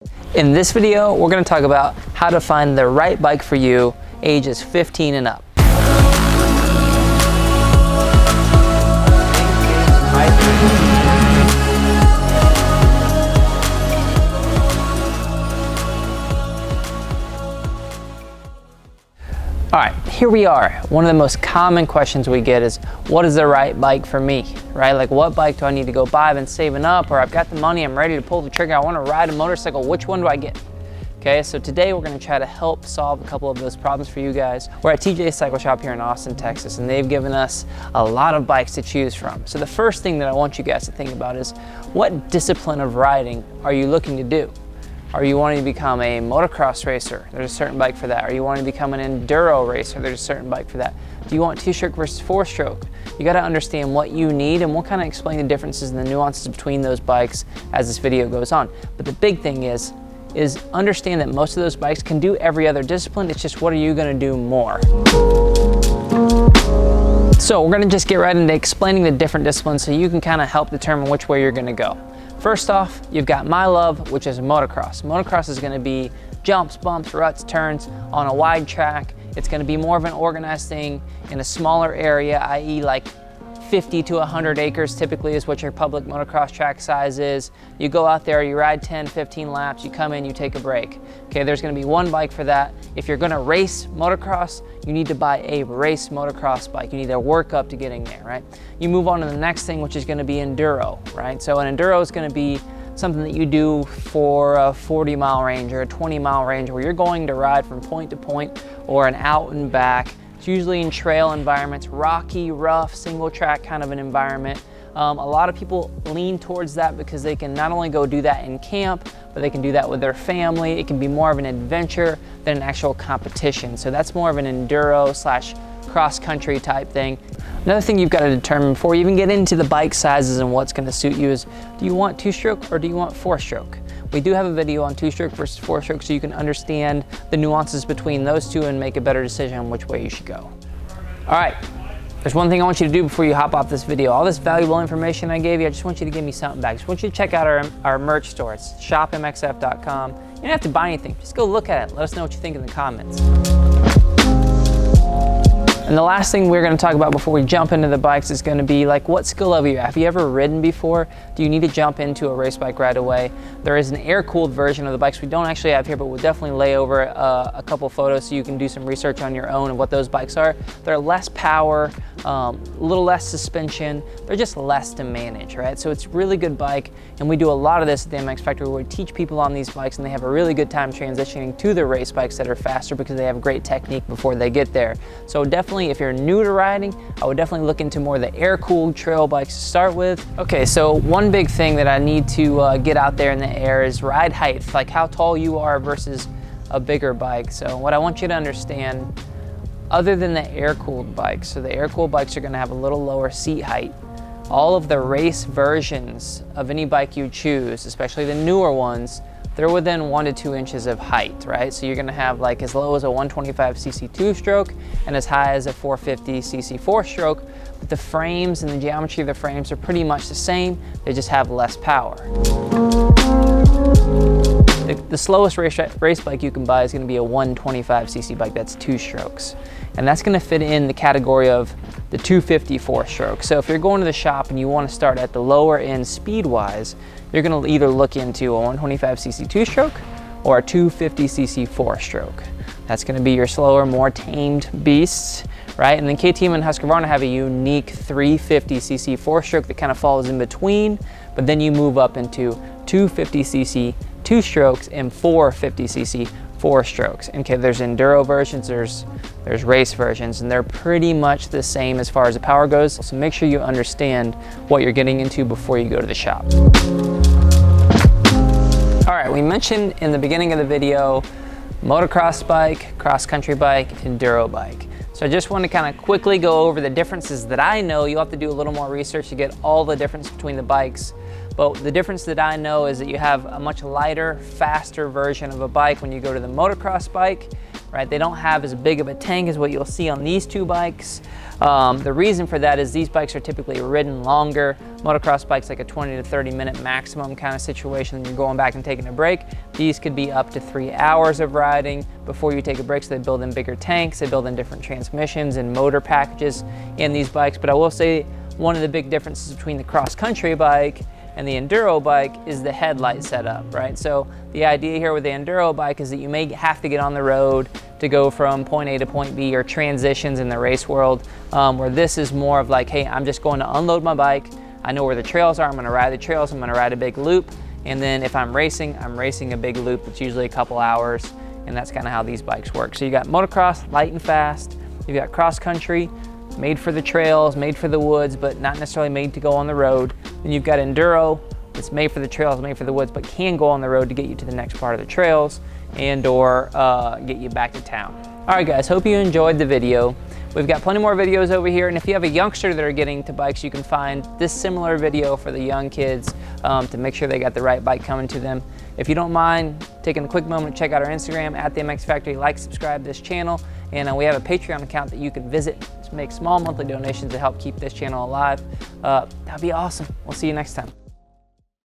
In this video, we're going to talk about how to find the right bike for you, ages 15 and up. All right, here we are. One of the most common questions we get is, what is the right bike for me, right? Like, what bike do I need to go buy? I've been saving up, or I've got the money, I'm ready to pull the trigger, I want to ride a motorcycle. Which one do I get? Okay, so today we're going to try to help solve a couple of those problems for you guys. We're at TJs Cycle Shop here in Austin, Texas, and they've given us a lot of bikes to choose from. So the first thing that I want you guys to think about is, what discipline of riding are you looking to do? Are you wanting to become a motocross racer? There's a certain bike for that. Are you wanting to become an enduro racer? There's a certain bike for that. Do you want two-stroke versus four-stroke? You got to understand what you need, and we'll kind of explain the differences and the nuances between those bikes as this video goes on. But the big thing is understand that most of those bikes can do every other discipline. It's just, what are you going to do more? So we're going to just get right into explaining the different disciplines so you can kind of help determine which way you're going to go. First off, you've got my love, which is motocross. Motocross is going to be jumps, bumps, ruts, turns on a wide track. It's going to be more of an organized thing in a smaller area, i.e. like 50 to 100 acres typically is what your public motocross track size is. You go out there, you ride 10, 15 laps, you come in, you take a break. Okay, there's going to be one bike for that. If you're going to race motocross, you need to buy a race motocross bike. You need to work up to getting there, right? You move on to the next thing, which is going to be enduro, right? So an enduro is going to be something that you do for a 40-mile range or a 20-mile range, where you're going to ride from point to point or an out and back. It's usually in trail environments, rocky, rough, single track kind of an environment. A lot of people lean towards that because they can not only go do that in camp, but they can do that with their family. It can be more of an adventure than an actual competition. So that's more of an enduro / cross-country type thing. Another thing you've got to determine before you even get into the bike sizes and what's going to suit you is, do you want two-stroke or do you want four-stroke? We do have a video on two-stroke versus four-stroke so you can understand the nuances between those two and make a better decision on which way you should go. All right, there's one thing I want you to do before you hop off this video. All this valuable information I gave you, I just want you to give me something back. I just want you to check out our merch store. It's shopmxf.com. You don't have to buy anything, just go look at it. Let us know what you think in the comments. And the last thing we're going to talk about before we jump into the bikes is going to be, like, what skill level you're at. Have you ever ridden before? Do you need to jump into a race bike right away? There is an air-cooled version of the bikes we don't actually have here, but we'll definitely lay over a couple photos so you can do some research on your own of what those bikes are. They're less power, a little less suspension. They're just less to manage, right? So it's a really good bike, and we do a lot of this at the MX Factory where we teach people on these bikes, and they have a really good time transitioning to the race bikes that are faster because they have great technique before they get there. So definitely, if you're new to riding, I would definitely look into more of the air-cooled trail bikes to start with. Okay, so one big thing that I need to get out there in the air is ride height, like how tall you are versus a bigger bike. So what I want you to understand, other than the air-cooled bikes, so the air-cooled bikes are going to have a little lower seat height. All of the race versions of any bike you choose, especially the newer ones, they're within 1 to 2 inches of height, right? So you're gonna have like as low as a 125cc two-stroke and as high as a 450cc four-stroke, but the frames and the geometry of the frames are pretty much the same, they just have less power. The slowest race bike you can buy is gonna be a 125cc bike, that's 2 strokes. And that's gonna fit in the category of the 250 four-stroke. So if you're going to the shop and you wanna start at the lower end speed-wise, you're gonna either look into a 125cc two-stroke or a 250cc four-stroke. That's gonna be your slower, more tamed beasts, right? And then KTM and Husqvarna have a unique 350cc four-stroke that kind of falls in between, but then you move up into 250cc two-strokes and 450cc four-strokes. Okay, there's enduro versions, there's race versions, and they're pretty much the same as far as the power goes. So make sure you understand what you're getting into before you go to the shop. All right, we mentioned in the beginning of the video, motocross bike, cross-country bike, enduro bike. So I just want to kind of quickly go over the differences that I know. You'll have to do a little more research to get all the difference between the bikes. But the difference that I know is that you have a much lighter, faster version of a bike when you go to the motocross bike, right? They don't have as big of a tank as what you'll see on these two bikes. The reason for that is these bikes are typically ridden longer. Motocross bikes like a 20 to 30 minute maximum kind of situation. You're going back and taking a break. These could be up to 3 hours of riding before you take a break. So they build in bigger tanks, they build in different transmissions and motor packages in these bikes. But I will say one of the big differences between the cross-country bike and the enduro bike is the headlight setup, right? So the idea here with the enduro bike is that you may have to get on the road to go from point A to point B, or transitions in the race world, where this is more of like, hey, I'm just going to unload my bike. I know where the trails are. I'm gonna ride the trails. I'm gonna ride a big loop. And then if I'm racing a big loop that's usually a couple hours. And that's kind of how these bikes work. So you got motocross, light and fast. You've got cross country, made for the trails, made for the woods, but not necessarily made to go on the road. Then you've got enduro, it's made for the trails, made for the woods, but can go on the road to get you to the next part of the trails and or get you back to town. All right guys, hope you enjoyed the video. We've got plenty more videos over here, and if you have a youngster that are getting to bikes, you can find this similar video for the young kids to make sure they got the right bike coming to them. If you don't mind taking a quick moment to check out our Instagram at the MX Factory, like, subscribe to this channel, and we have a Patreon account that you can visit to make small monthly donations to help keep this channel alive. That'd be awesome. We'll see you next time.